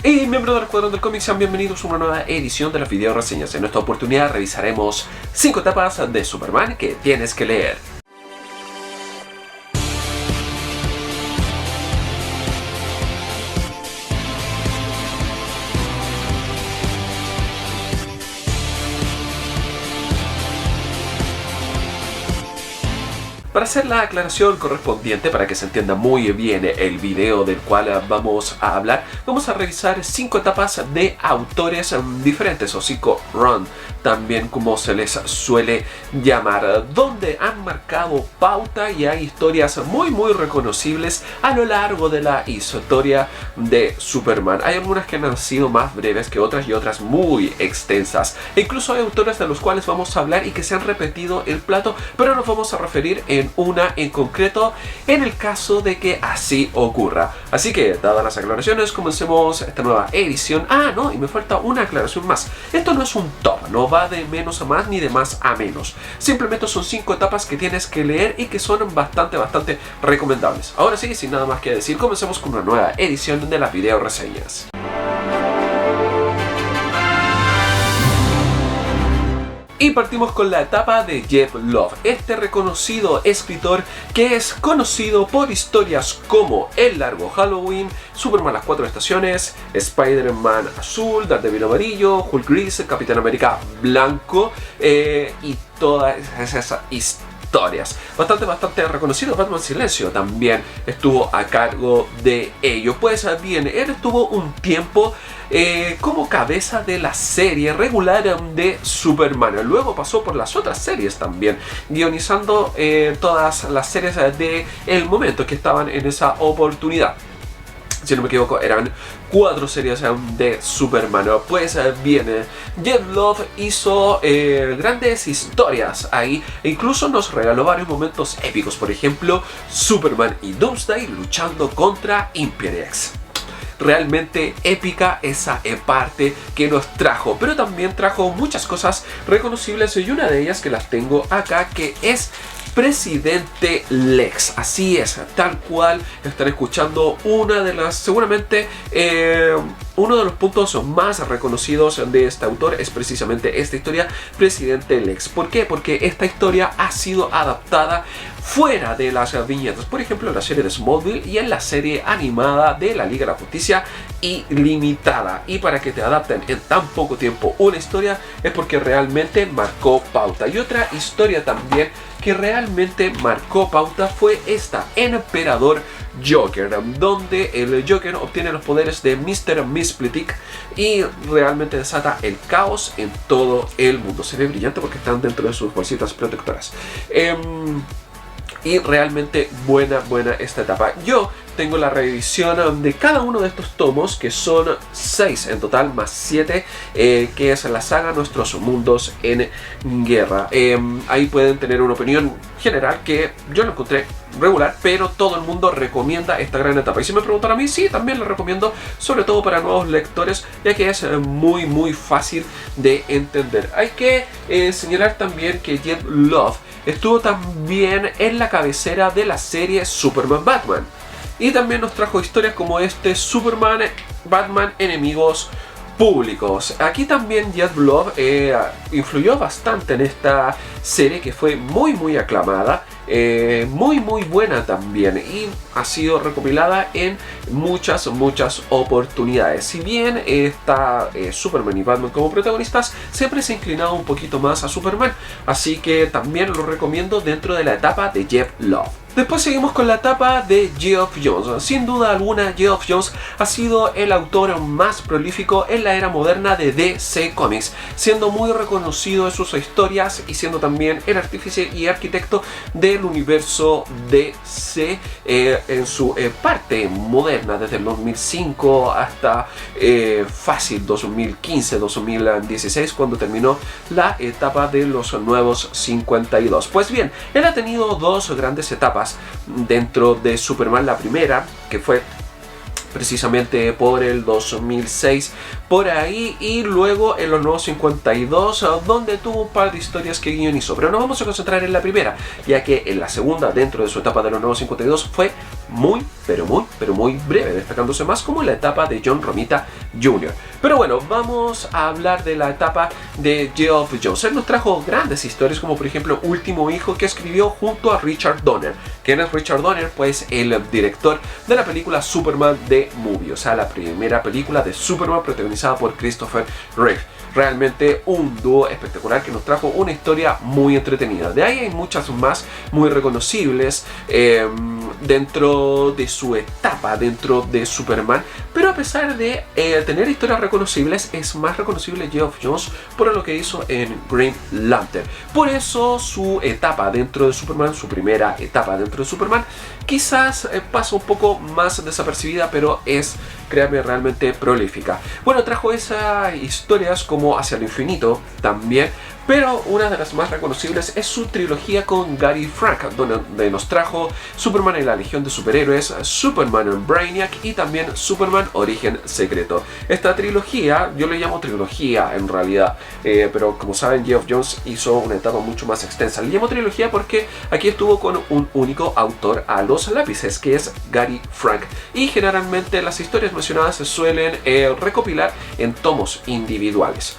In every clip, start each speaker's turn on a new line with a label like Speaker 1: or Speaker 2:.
Speaker 1: Y miembros del Escuadrón del Cómic, sean bienvenidos a una nueva edición de las video reseñas. En esta oportunidad revisaremos 5 etapas de Superman que tienes que leer. Para hacer la aclaración correspondiente, para que se entienda muy bien el video del cual vamos a hablar, vamos a revisar 5 etapas de autores diferentes, o 5 run, también como se les suele llamar, donde han marcado pauta y hay historias muy reconocibles a lo largo de la historia de Superman. Hay algunas que han sido más breves que otras y otras muy extensas. E incluso hay autores de los cuales vamos a hablar y que se han repetido el plato, pero nos vamos a referir en una en concreto en el caso de que así ocurra. Así que, dadas las aclaraciones, comencemos esta nueva edición. No, y me falta una aclaración más. Esto no es un top, no va de menos a más ni de más a menos. Simplemente son 5 etapas que tienes que leer y que son bastante recomendables. Ahora sí, sin nada más que decir, comencemos con una nueva edición de las video reseñas. Y partimos con la etapa de Jeph Loeb, este reconocido escritor que es conocido por historias como El Largo Halloween, Superman Las 4 Estaciones, Spider-Man Azul, Daredevil Amarillo, Hulk Gris, Capitán América Blanco y todas esas historias. Bastante reconocido. Batman Silencio también estuvo a cargo de ello. Pues bien, él estuvo un tiempo como cabeza de la serie regular de Superman. Luego pasó por las otras series también, guionizando todas las series de el momento que estaban en esa oportunidad. Si no me equivoco, eran 4 series de Superman. Pues bien, Jeph Loeb hizo grandes historias ahí e incluso nos regaló varios momentos épicos. Por ejemplo, Superman y Doomsday luchando contra Imperiex. Realmente épica esa parte que nos trajo, pero también trajo muchas cosas reconocibles y una de ellas que las tengo acá, que es Presidente Lex. Así es, tal cual están escuchando una de las, seguramente uno de los puntos más reconocidos de este autor es precisamente esta historia, Presidente Lex. ¿Por qué? Porque esta historia ha sido adaptada fuera de las viñetas, por ejemplo en la serie de Smallville y en la serie animada de la Liga de la Justicia Ilimitada. Y para que te adapten en tan poco tiempo una historia es porque realmente marcó pauta. Y otra historia también que realmente marcó pauta fue esta, Emperador Joker, donde el Joker obtiene los poderes de Mr. Mxyzptlk y realmente desata el caos en todo el mundo. Se ve brillante porque están dentro de sus bolsitas protectoras. Y realmente buena esta etapa. Yo tengo la revisión de cada uno de estos tomos, que son 6 en total, más 7, que es la saga Nuestros Mundos en Guerra. Ahí pueden tener una opinión general que yo lo encontré regular, pero todo el mundo recomienda esta gran etapa. Y si me preguntan a mí, sí, también la recomiendo, sobre todo para nuevos lectores, ya que es muy fácil de entender. Hay que señalar también que Jeph Loeb estuvo también en la cabecera de la serie Superman Batman. Y también nos trajo historias como este Superman Batman Enemigos Públicos. Aquí también Jeph Loeb influyó bastante en esta serie, que fue muy aclamada, muy buena también, y ha sido recopilada en muchas oportunidades. Si bien está Superman y Batman como protagonistas, siempre se ha inclinado un poquito más a Superman, así que también lo recomiendo dentro de la etapa de Jeph Loeb. Después seguimos con la etapa de Geoff Johns. Sin duda alguna, Geoff Johns ha sido el autor más prolífico en la era moderna de DC Comics, siendo muy reconocido en sus historias y siendo también el artífice y arquitecto del universo DC en su parte moderna, desde el 2005 hasta fácil 2015-2016, cuando terminó la etapa de los Nuevos 52. Pues bien, él ha tenido 2 grandes etapas dentro de Superman. La primera, que fue precisamente por el 2006 por ahí, y luego en los Nuevos 52, donde tuvo un par de historias que guionizó, pero nos vamos a concentrar en la primera, ya que en la segunda, dentro de su etapa de los Nuevos 52, fue muy, pero muy breve, destacándose más como la etapa de John Romita Jr. Pero bueno, vamos a hablar de la etapa de Geoff Johns. Él nos trajo grandes historias, como por ejemplo Último Hijo, que escribió junto a Richard Donner. ¿Quién es Richard Donner? Pues el director de la película Superman The Movie, o sea, la primera película de Superman protagonizada por Christopher Reeve. Realmente un dúo espectacular que nos trajo una historia muy entretenida. De ahí hay muchas más muy reconocibles dentro de su etapa, dentro de Superman. Pero a pesar de tener historias reconocibles, es más reconocible Geoff Johns por lo que hizo en Green Lantern. Por eso su etapa dentro de Superman, su primera etapa dentro de Superman, quizás pasa un poco más desapercibida, pero es, créanme, realmente prolífica. Bueno, trajo esas historias como Hacia el Infinito también, pero una de las más reconocibles es su trilogía con Gary Frank, donde nos trajo Superman en la Legión de Superhéroes, Superman en Brainiac y también Superman Origen Secreto. Esta trilogía, yo le llamo trilogía en realidad, pero como saben, Geoff Johns hizo una etapa mucho más extensa. Le llamo trilogía porque aquí estuvo con un único autor a los lápices, que es Gary Frank. Y generalmente las historias mencionadas se suelen recopilar en tomos individuales.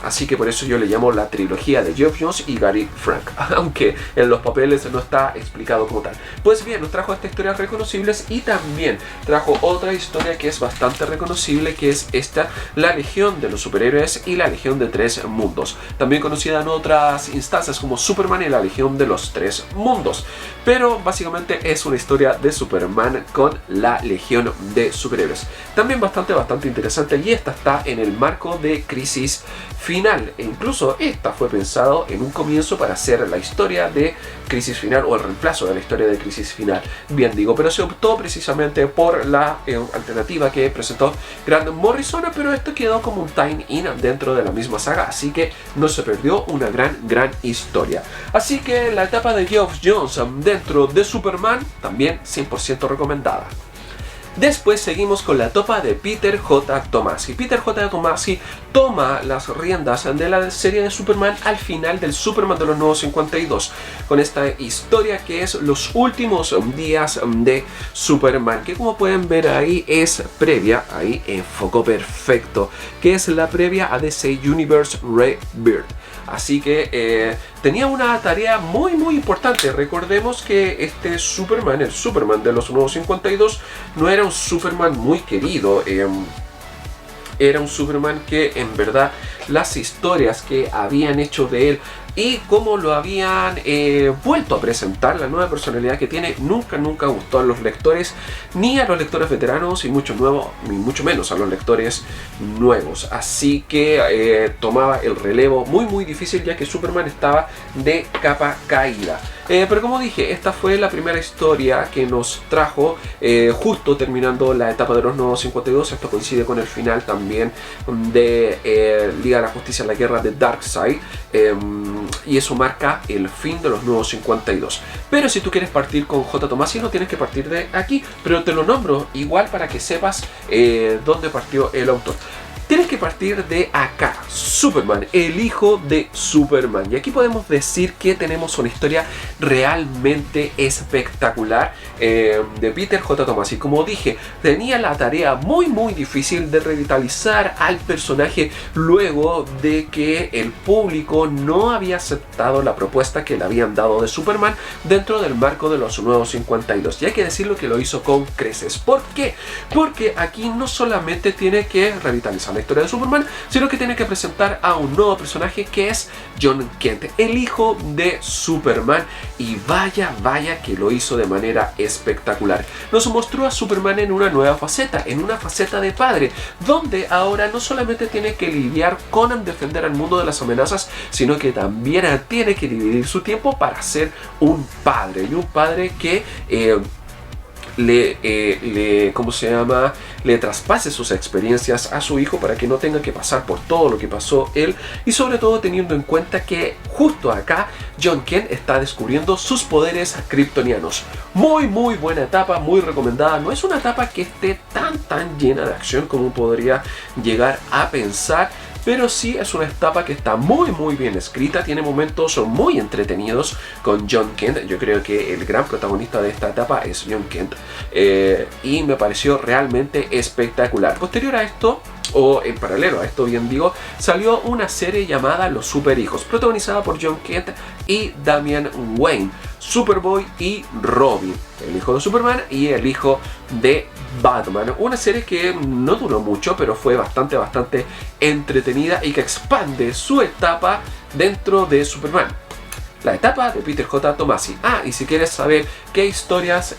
Speaker 1: Así que por eso yo le llamo la trilogía de Geoff Johns y Gary Frank, aunque en los papeles no está explicado como tal. Pues bien, nos trajo estas historias reconocibles y también trajo otra historia que es bastante reconocible, que es esta, la Legión de los Superhéroes y la Legión de Tres Mundos, también conocida en otras instancias como Superman y la Legión de los Tres Mundos. Pero básicamente es una historia de Superman con la Legión de Superhéroes. También bastante interesante, y esta está en el marco de Crisis Final, e incluso esta fue pensado en un comienzo para hacer la historia de Crisis Final, o el reemplazo de la historia de Crisis Final, bien digo, pero se optó precisamente por la alternativa que presentó Grant Morrison, pero esto quedó como un tie-in dentro de la misma saga, así que no se perdió una gran historia. Así que la etapa de Geoff Johns dentro de Superman también 100% recomendada. Después seguimos con la etapa de Peter J. Tomasi. Peter J. Tomasi toma las riendas de la serie de Superman al final del Superman de los Nuevos 52, con esta historia que es los últimos días de Superman, que como pueden ver ahí es previa, ahí enfocó perfecto, que es la previa a DC Universe Rebirth. Así que tenía una tarea muy importante. Recordemos que este Superman, el Superman de los Nuevos 52, no era un Superman muy querido. Era un Superman que en verdad las historias que habían hecho de él y cómo lo habían vuelto a presentar, la nueva personalidad que tiene, nunca gustó a los lectores, ni a los lectores veteranos, y mucho menos a los lectores nuevos. Así que tomaba el relevo muy difícil, ya que Superman estaba de capa caída. Pero como dije, esta fue la primera historia que nos trajo justo terminando la etapa de los Nuevos 52. Esto coincide con el final también de Liga de la Justicia en la Guerra de Darkseid, y eso marca el fin de los Nuevos 52. Pero si tú quieres partir con J. Tomasi, no tienes que partir de aquí, pero te lo nombro igual para que sepas dónde partió el autor. Tienes que partir de acá, Superman, el hijo de Superman. Y aquí podemos decir que tenemos una historia realmente espectacular de Peter J. Tomasi. Como dije, tenía la tarea muy difícil de revitalizar al personaje luego de que el público no había aceptado la propuesta que le habían dado de Superman dentro del marco de los Nuevos 52. Y hay que decirlo que lo hizo con creces. ¿Por qué? Porque aquí no solamente tiene que revitalizar la historia de Superman, sino que tiene que presentar a un nuevo personaje, que es Jon Kent, el hijo de Superman, y vaya que lo hizo de manera espectacular. Nos mostró a Superman en una nueva faceta, en una faceta de padre, donde ahora no solamente tiene que lidiar con defender al mundo de las amenazas, sino que también tiene que dividir su tiempo para ser un padre, y un padre que le traspase sus experiencias a su hijo para que no tenga que pasar por todo lo que pasó él, y sobre todo teniendo en cuenta que justo acá Jon Kent está descubriendo sus poderes kryptonianos. Muy buena etapa, muy recomendada. No es una etapa que esté tan llena de acción como podría llegar a pensar, pero sí es una etapa que está muy bien escrita, tiene momentos muy entretenidos con John Kent. Yo creo que el gran protagonista de esta etapa es John Kent, y me pareció realmente espectacular. Posterior a esto, o en paralelo a esto bien digo, salió una serie llamada Los Super Hijos, protagonizada por John Kent y Damian Wayne, Superboy y Robin, el hijo de Superman y el hijo de Batman. Una serie que no duró mucho, pero fue bastante entretenida y que expande su etapa dentro de Superman. La etapa de Peter J. Tomasi. Y si quieres saber qué historias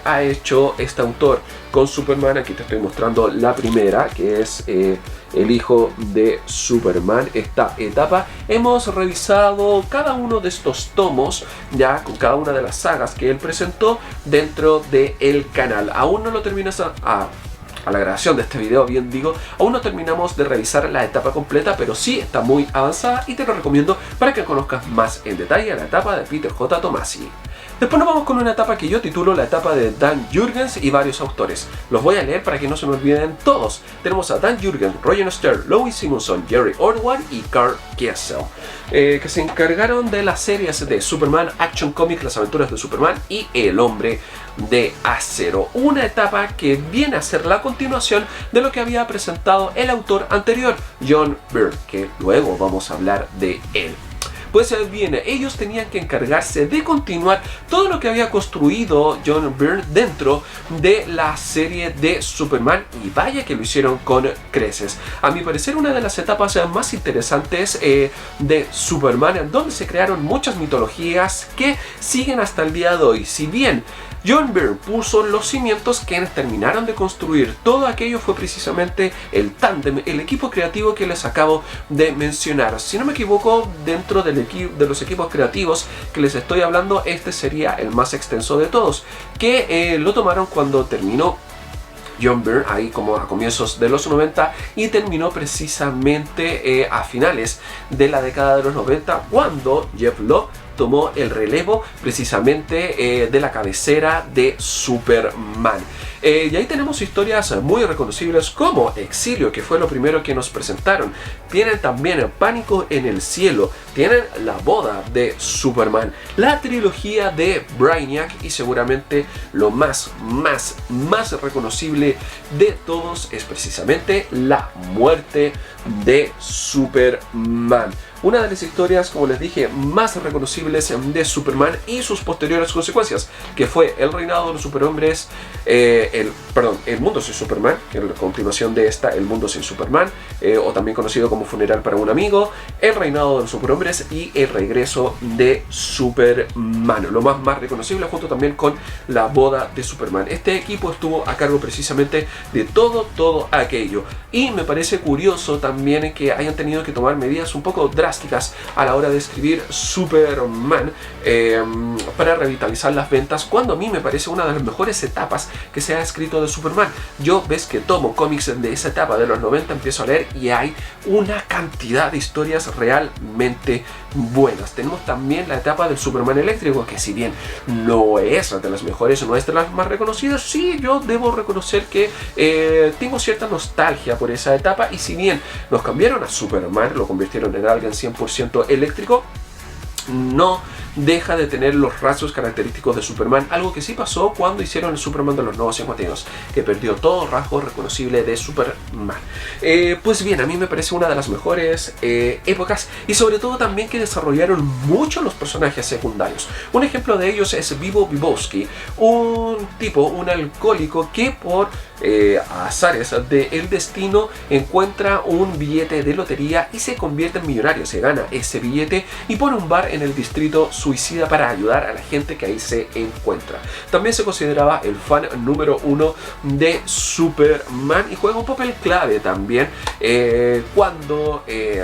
Speaker 1: ha hecho este autor con Superman, aquí te estoy mostrando la primera, que es el hijo de Superman. Esta etapa hemos revisado cada uno de estos tomos, ya con cada una de las sagas que él presentó dentro del canal. Aún no lo terminas a la grabación de este video, bien digo, aún no terminamos de revisar la etapa completa, pero sí está muy avanzada y te lo recomiendo para que conozcas más en detalle la etapa de Peter J. Tomasi. Después nos vamos con una etapa que yo titulo la etapa de Dan Jurgens y varios autores. Los voy a leer para que no se me olviden todos. Tenemos a Dan Jurgens, Roger Stern, Louis Simonson, Jerry Ordway y Carl Kiesel, que se encargaron de las series de Superman, Action Comics, Las Aventuras de Superman y El Hombre de Acero. Una etapa que viene a ser la continuación de lo que había presentado el autor anterior, John Byrne, que luego vamos a hablar de él. Pues bien, ellos tenían que encargarse de continuar todo lo que había construido John Byrne dentro de la serie de Superman, y vaya que lo hicieron con creces. A mi parecer, una de las etapas más interesantes de Superman, donde se crearon muchas mitologías que siguen hasta el día de hoy. Si bien John Byrne puso los cimientos, quienes terminaron de construir todo aquello fue precisamente el tándem, el equipo creativo que les acabo de mencionar. Si no me equivoco, dentro de los equipos creativos que les estoy hablando, este sería el más extenso de todos, que lo tomaron cuando terminó John Byrne, ahí como a comienzos de los 90, y terminó precisamente a finales de la década de los 90, cuando Jeff Loeb tomó el relevo precisamente de la cabecera de Superman. Y ahí tenemos historias muy reconocibles como Exilio, que fue lo primero que nos presentaron. Tienen también Pánico en el Cielo, tienen La Boda de Superman, la trilogía de Brainiac, y seguramente lo más reconocible de todos es precisamente La Muerte de Superman. Una de las historias, como les dije, más reconocibles de Superman y sus posteriores consecuencias, que fue el reinado de los superhombres, el mundo sin Superman, que es la continuación de esta, El Mundo sin Superman, o también conocido como Funeral para un Amigo, el reinado de los superhombres y el regreso de Superman. Lo más reconocible, junto también con La Boda de Superman. Este equipo estuvo a cargo precisamente de todo aquello. Y me parece curioso también que hayan tenido que tomar medidas un poco drásticas a la hora de escribir Superman para revitalizar las ventas, cuando a mí me parece una de las mejores etapas que se ha escrito de Superman. Yo ves que tomo cómics de esa etapa de los 90, empiezo a leer y hay una cantidad de historias realmente buenas. Tenemos también la etapa del Superman eléctrico, que si bien no es de las mejores, no es de las más reconocidas, sí, yo debo reconocer que tengo cierta nostalgia por esa etapa. Y si bien nos cambiaron a Superman, lo convirtieron en alguien 100% eléctrico, no deja de tener los rasgos característicos de Superman, algo que sí pasó cuando hicieron el Superman de los Nuevos 52, que perdió todo rasgo reconocible de Superman. Pues bien, a mí me parece una de las mejores épocas, y sobre todo también que desarrollaron mucho los personajes secundarios. Un ejemplo de ellos es Vivo Vivosky, un alcohólico que por azares del destino encuentra un billete de lotería y se convierte en millonario. Se gana ese billete y pone un bar en el distrito suicida para ayudar a la gente que ahí se encuentra. También se consideraba el fan número 1 de Superman y juega un papel clave también cuando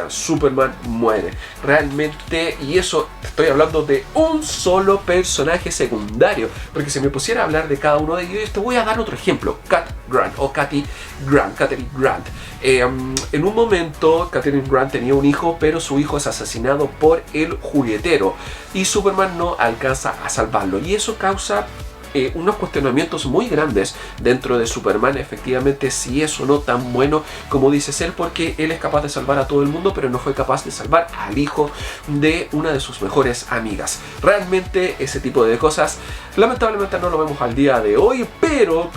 Speaker 1: Superman muere. Realmente, y eso estoy hablando de un solo personaje secundario, porque si me pusiera a hablar de cada uno de ellos, te voy a dar otro ejemplo. Kathy Grant. En un momento, Katherine Grant tenía un hijo, pero su hijo es asesinado por el juguetero y Superman no alcanza a salvarlo, y eso causa unos cuestionamientos muy grandes dentro de Superman, efectivamente, si es o no tan bueno como dice ser, porque él es capaz de salvar a todo el mundo, pero no fue capaz de salvar al hijo de una de sus mejores amigas. Realmente ese tipo de cosas lamentablemente no lo vemos al día de hoy, pero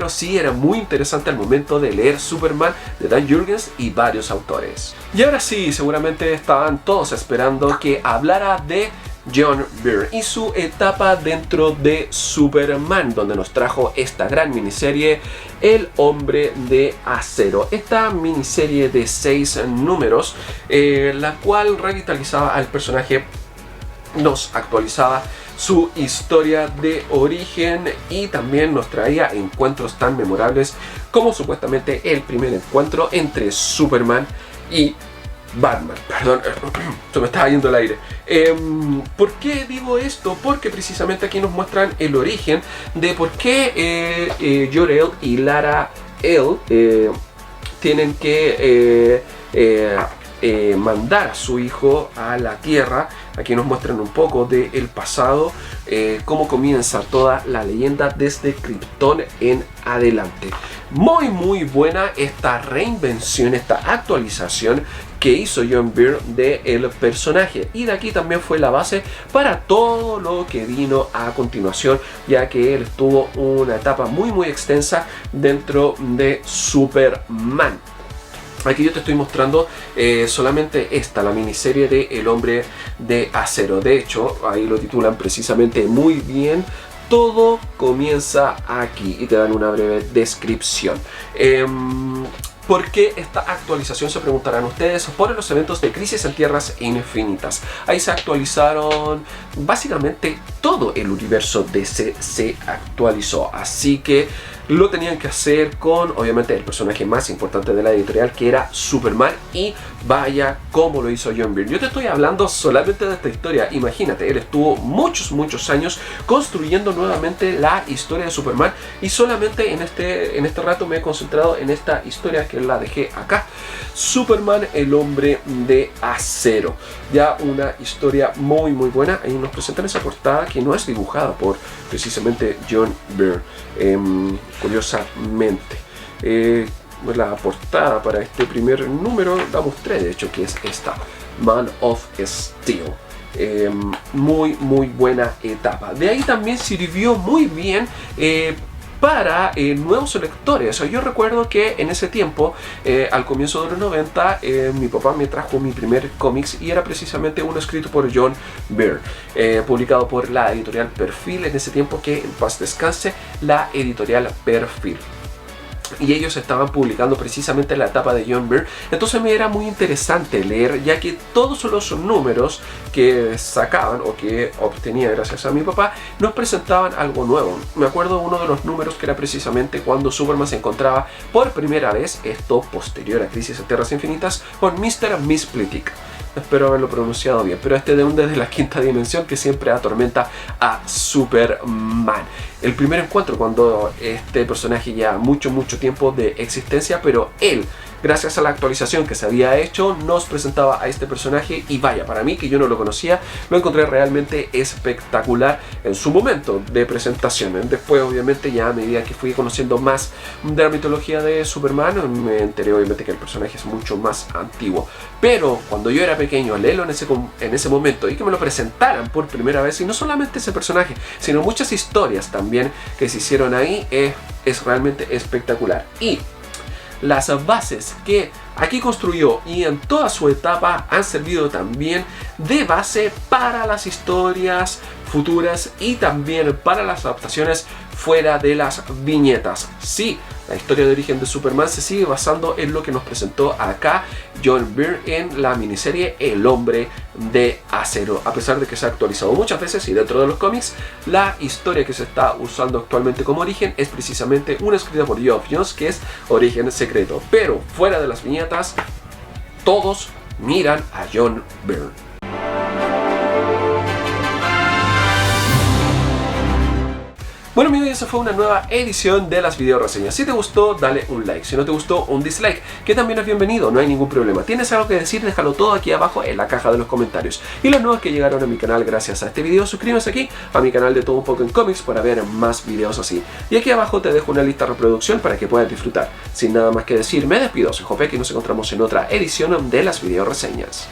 Speaker 1: sí era muy interesante al momento de leer Superman de Dan Jurgens y varios autores. Y ahora sí, seguramente estaban todos esperando que hablara de John Byrne y su etapa dentro de Superman, donde nos trajo esta gran miniserie El Hombre de Acero. Esta miniserie de 6 números, la cual revitalizaba al personaje, nos actualizaba su historia de origen y también nos traía encuentros tan memorables como supuestamente el primer encuentro entre Superman y Batman. Perdón, se me estaba yendo el aire. ¿Por qué digo esto? Porque precisamente aquí nos muestran el origen de por qué Jor-El y Lara El tienen que mandar a su hijo a la Tierra. Aquí nos muestran un poco del pasado, cómo comienza toda la leyenda desde Krypton en adelante. Muy buena esta reinvención, esta actualización que hizo John Byrne del personaje, y de aquí también fue la base para todo lo que vino a continuación, ya que él tuvo una etapa muy extensa dentro de Superman. Aquí yo te estoy mostrando solamente la miniserie de El Hombre de Acero. De hecho, ahí lo titulan precisamente muy bien. Todo comienza aquí y te dan una breve descripción. ¿Por qué esta actualización? Se preguntarán ustedes. Por los eventos de Crisis en Tierras Infinitas. Ahí se actualizaron básicamente todo el universo DC, se actualizó. Así que lo tenían que hacer con, obviamente, el personaje más importante de la editorial, que era Superman, y vaya cómo lo hizo John Byrne. Yo te estoy hablando solamente de esta historia. Imagínate, él estuvo muchos años construyendo nuevamente la historia de Superman, y solamente en este rato me he concentrado en esta historia que la dejé acá. Superman, el Hombre de Acero. Ya una historia muy buena. Ahí nos presentan esa portada que no es dibujada por precisamente John Byrne. Curiosamente, la portada para este primer número la mostré, de hecho, que es esta, Man of Steel. Muy buena etapa. De ahí también sirvió muy bien para nuevos lectores. Yo recuerdo que en ese tiempo, al comienzo de los 90, mi papá me trajo mi primer cómics, y era precisamente uno escrito por John Byrne, publicado por la editorial Perfil, en ese tiempo, que en paz descanse la editorial Perfil. Y ellos estaban publicando precisamente la etapa de John Byrne. Entonces me era muy interesante leer, ya que todos los números que sacaban o que obtenía gracias a mi papá nos presentaban algo nuevo. Me acuerdo uno de los números que era precisamente cuando Superman se encontraba por primera vez, esto posterior a Crisis en Tierras Infinitas, con Mr. Mxyzptlk. Espero haberlo pronunciado bien, pero este de un desde la quinta dimensión que siempre atormenta a Superman. El primer encuentro, cuando este personaje ya mucho tiempo de existencia, pero él, gracias a la actualización que se había hecho, nos presentaba a este personaje, y vaya, para mí, que yo no lo conocía, lo encontré realmente espectacular en su momento de presentación. Después, obviamente, ya a medida que fui conociendo más de la mitología de Superman, me enteré obviamente que el personaje es mucho más antiguo. Pero cuando yo era pequeño, al leerlo en ese momento, y que me lo presentaran por primera vez, y no solamente ese personaje, sino muchas historias también que se hicieron ahí, es realmente espectacular. Y las bases que aquí construyó y en toda su etapa han servido también de base para las historias futuras y también para las adaptaciones fuera de las viñetas. Sí, la historia de origen de Superman se sigue basando en lo que nos presentó acá John Byrne en la miniserie El Hombre de Acero, a pesar de que se ha actualizado muchas veces. Y dentro de los cómics, la historia que se está usando actualmente como origen es precisamente una escrita por Geoff Johns, que es Origen Secreto. Pero fuera de las viñetas, todos miran a John Byrne. Bueno amigos, esa fue una nueva edición de las video reseñas. Si te gustó, dale un like. Si no te gustó, un dislike, que también es bienvenido, no hay ningún problema. ¿Tienes algo que decir? Déjalo todo aquí abajo en la caja de los comentarios. Y los nuevos que llegaron a mi canal gracias a este video, suscríbete aquí a mi canal de Todo Un Poco en Cómics para ver más videos así. Y aquí abajo te dejo una lista de reproducción para que puedas disfrutar. Sin nada más que decir, me despido, soy Jope y nos encontramos en otra edición de las video reseñas.